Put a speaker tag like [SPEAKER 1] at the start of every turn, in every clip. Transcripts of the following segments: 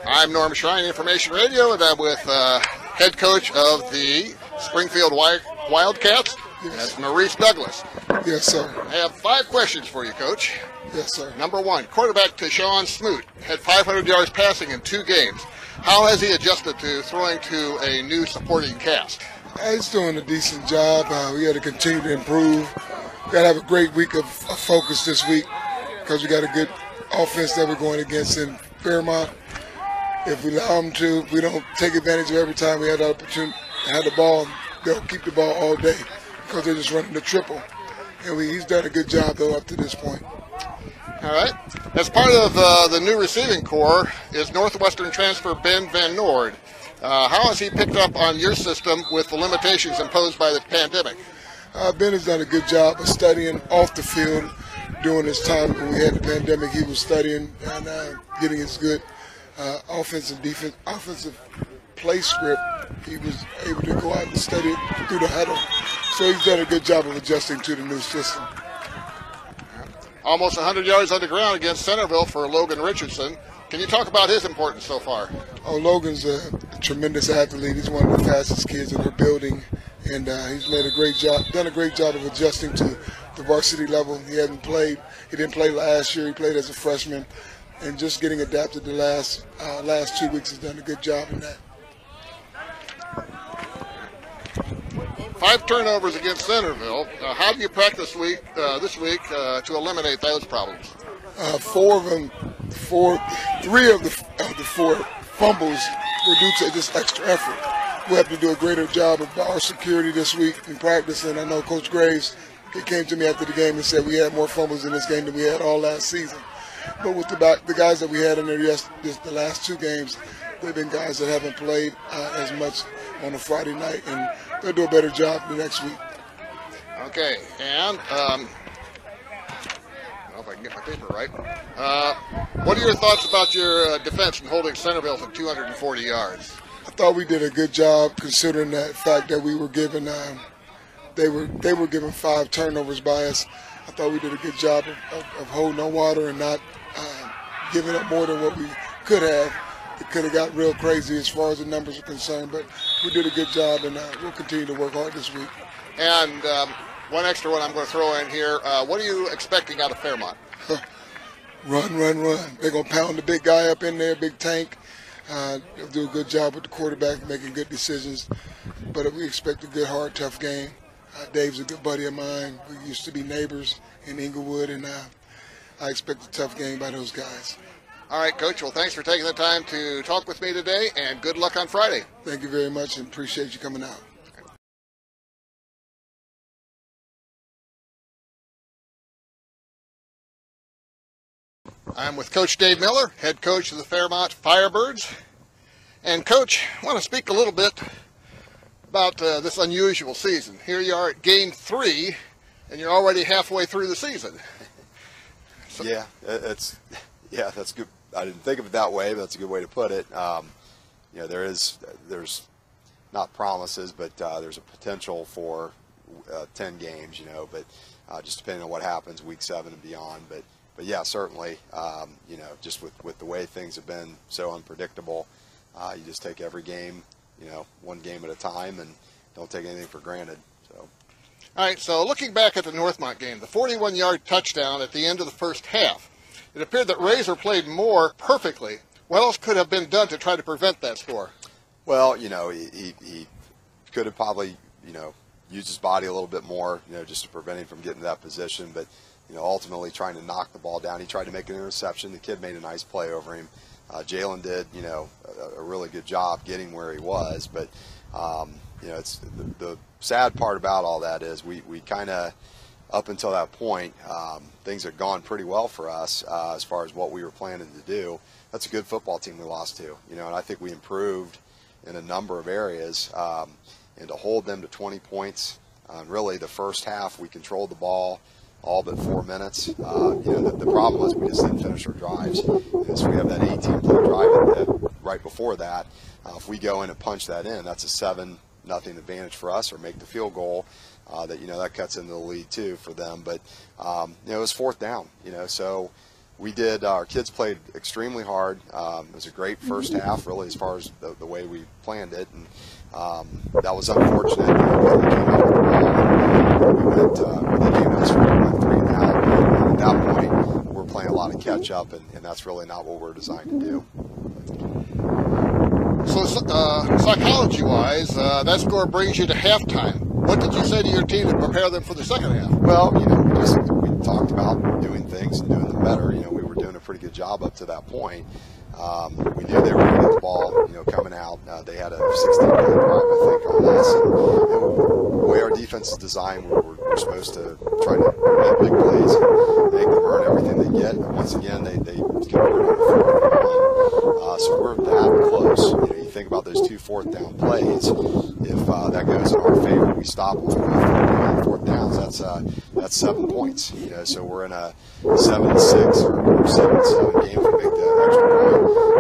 [SPEAKER 1] I'm Norm Shrine, Information Radio, and I'm with head coach of the Springfield Wildcats, that's Maurice Douglas.
[SPEAKER 2] Yes, sir.
[SPEAKER 1] I have 5 questions for you, Coach.
[SPEAKER 2] Yes, sir.
[SPEAKER 1] Number 1, quarterback Tashawn Smoot had 500 yards passing in 2 games. How has he adjusted to throwing to a new supporting cast?
[SPEAKER 2] He's doing a decent job. We got to continue to improve. We got to have a great week of focus this week because we got a good offense that we're going against in Fairmont. If we allow them to, if we don't take advantage of every time we have the opportunity to have the ball, they'll keep the ball all day because they're just running the triple. And he's done a good job, though, up to this point.
[SPEAKER 1] All right. As part of the new receiving corps is Northwestern transfer Ben Van Noord. How has he picked up on your system with the limitations imposed by the pandemic?
[SPEAKER 2] Ben has done a good job of studying off the field during this time when we had the pandemic. He was studying and getting his good offensive play script. He was able to go out and study it through the huddle. So he's done a good job of adjusting to the new system.
[SPEAKER 1] Almost 100 yards on the ground against Centerville for Logan Richardson. Can you talk about his importance so far?
[SPEAKER 2] Oh, Logan's a tremendous athlete. He's one of the fastest kids in our building, and he's done a great job of adjusting to the varsity level. He didn't play last year. He played as a freshman, and just getting adapted the last 2 weeks has done a good job in that.
[SPEAKER 1] 5 turnovers against Centerville. How do you practice this week to eliminate those problems?
[SPEAKER 2] 3 of the 4 fumbles were due to just extra effort. We have to do a greater job of our security this week in practice. And I know Coach Graves, he came to me after the game and said we had more fumbles in this game than we had all last season. But with the guys that we had in there the last 2 games, they've been guys that haven't played as much on a Friday night, and they'll do a better job the next week.
[SPEAKER 1] Okay, and I don't know if I can get my paper right. What are your thoughts about your defense in holding Centerville for 240 yards?
[SPEAKER 2] I thought we did a good job considering that fact that we were given they were given 5 turnovers by us. I thought we did a good job of holding our water and not giving up more than what we could have. It could have got real crazy as far as the numbers are concerned, but we did a good job, and we'll continue to work hard this week.
[SPEAKER 1] And one extra one I'm going to throw in here. What are you expecting out of Fairmont?
[SPEAKER 2] Run. They're going to pound the big guy up in there, big tank. They'll do a good job with the quarterback, making good decisions. But we expect a good, hard, tough game. Dave's a good buddy of mine. We used to be neighbors in Inglewood, and I expect a tough game by those guys.
[SPEAKER 1] All right, Coach. Well, thanks for taking the time to talk with me today, and good luck on Friday.
[SPEAKER 2] Thank you very much, and appreciate you coming out.
[SPEAKER 1] I'm with Coach Dave Miller, head coach of the Fairmont Firebirds. And, Coach, I want to speak a little bit about this unusual season. Here you are at game 3, and you're already halfway through the season.
[SPEAKER 3] So, that's good. I didn't think of it that way, but that's a good way to put it. There's not promises, but there's a potential for 10 games, but just depending on what happens week 7 and beyond. But yeah, certainly, just with the way things have been so unpredictable, you just take every game, one game at a time, and don't take anything for granted. So.
[SPEAKER 1] All right, so looking back at the Northmont game, the 41-yard touchdown at the end of the first half, it appeared that Razor played more perfectly. What else could have been done to try to prevent that score?
[SPEAKER 3] Well, he could have probably, used his body a little bit more, just to prevent him from getting to that position. But, ultimately trying to knock the ball down. He tried to make an interception. The kid made a nice play over him. Jalen did, a really good job getting where he was. But, it's the sad part about all that is we kind of, up until that point, things had gone pretty well for us as far as what we were planning to do. That's a good football team we lost to, and I think we improved in a number of areas, and to hold them to 20 points, really the first half we controlled the ball all but 4 minutes. The problem was we just didn't finish our drives. And so we have that 18-play drive right before that. If we go in and punch that in, that's a 7-0 advantage for us, or make the field goal. That cuts into the lead too for them. But it was 4th down. So we did. Our kids played extremely hard. It was a great first half, really, as far as the way we planned it, and that was unfortunate. We came out with the ball. We went. They gave us 3 and out. And at that point, we're playing a lot of catch up, and that's really not what we're designed to do.
[SPEAKER 1] So psychology-wise, that score brings you to halftime. What did you say to your team to prepare them for the second half?
[SPEAKER 3] Well, we talked about doing things and doing them better. We were doing a pretty good job up to that point. We knew they were going to get the ball, coming out. They had a 16-play drive, I think, on us. And, the way our defense is designed, we're supposed to try to make big plays and make them earn everything they get. And once again, they convert on the 4th down. So we're that close. You think about those 2 4th down plays. If that goes in our favor, we stop them on 4th downs. That's 7 points. So we're in a 7-6 or 7-7 game if we make the extra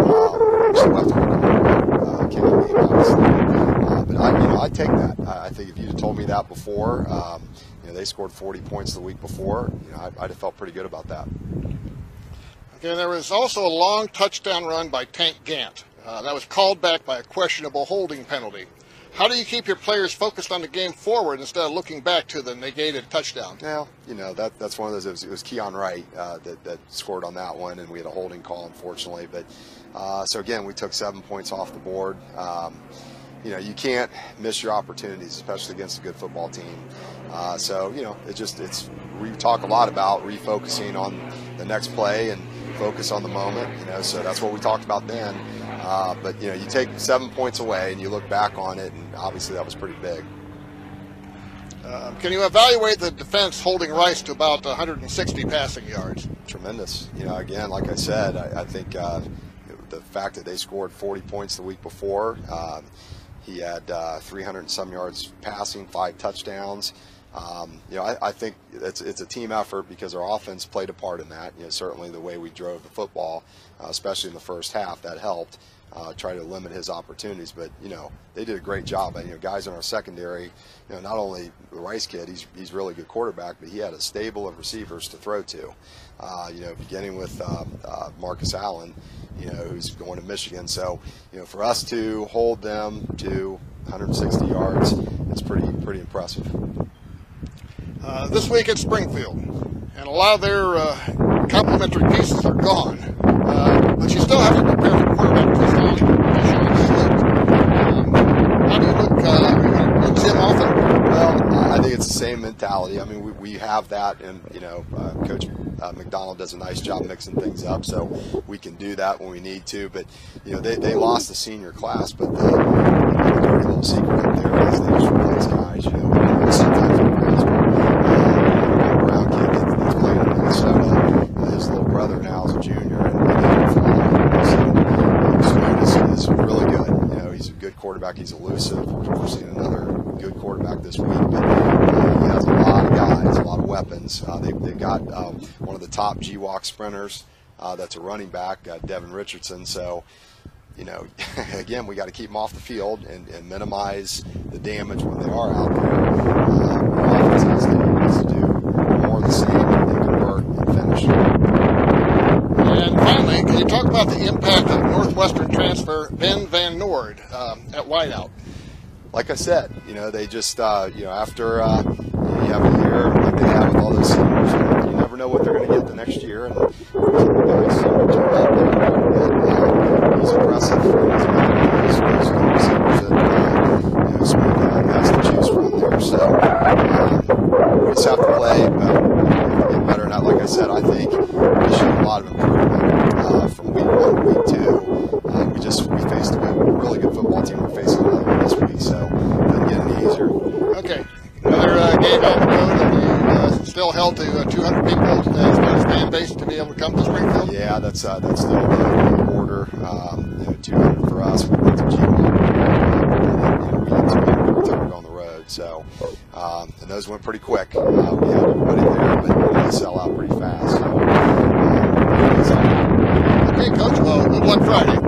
[SPEAKER 3] point. We still have to work on the kicking game, obviously. But I'd take that. I think if you'd have told me that before, they scored 40 points the week before, I'd have felt pretty good about that.
[SPEAKER 1] Okay, there was also a long touchdown run by Tank Gant. That was called back by a questionable holding penalty. How do you keep your players focused on the game forward instead of looking back to the negated touchdown?
[SPEAKER 3] Well, that's one of those. It was Keon Wright that scored on that one, and we had a holding call, unfortunately. But so again, we took 7 points off the board. You can't miss your opportunities, especially against a good football team. So we talk a lot about refocusing on the next play and focus on the moment. So that's what we talked about then. But you take 7 points away and you look back on it, and obviously that was pretty big.
[SPEAKER 1] Can you evaluate the defense holding Rice to about 160 passing yards?
[SPEAKER 3] Tremendous. Again, like I said, I think the fact that they scored 40 points the week before, he had 300 and some yards passing, 5 touchdowns. I think it's a team effort because our offense played a part in that. Certainly the way we drove the football, especially in the first half, that helped try to limit his opportunities. But they did a great job. Guys in our secondary, not only the Rice kid, he's a really good quarterback, but he had a stable of receivers to throw to. Beginning with Marcus Allen, who's going to Michigan. So for us to hold them to 160 yards, it's pretty impressive.
[SPEAKER 1] This week at Springfield, and a lot of their complementary pieces are gone, but you still have to prepare for the quarterback position. How do you look? Are you going to rinse him often?
[SPEAKER 3] Well, I think it's the same mentality. We have that, and Coach McDonald does a nice job mixing things up, so we can do that when we need to. But they lost the senior class, but the dirty little secret up there is they just replace guys. Sometimes Brown kid that's playing in Minnesota, his little brother now is a junior, and he can fly. So is really good. He's a good quarterback. He's elusive. We're seeing another good quarterback this week, but he has a lot of guys, a lot of weapons. They've got one of the top GWalk sprinters that's a running back, Devin Richardson. So, again, we got to keep them off the field and minimize the damage when they are out there. Our offense has to do more of the same and convert and finish.
[SPEAKER 1] And finally, can you talk about the impact of Northwestern transfer Ben Van Noord at wideout?
[SPEAKER 3] Like I said, they just, after you have a year like they have with all those seniors, you never know what they're going to get the next year. And guys turned out there. He's impressive. He's good receivers that Smooth has to choose from there. So we just have to play get better. And like I said, I think we showed a lot of improvement from week 1 to week 2. We faced a really good football team. We're facing another one this week, so it doesn't get any easier.
[SPEAKER 1] Okay. Another game on the road, and you still held to 200 people as far as fan base to be able to come to Springfield?
[SPEAKER 3] Yeah, that's still the order. 200 for us. We went to G1. We had 200 every time we go on the road. So, and those went pretty quick. We had everybody there, but they sell out pretty fast. So,
[SPEAKER 1] okay, Coach. Well, good luck Friday.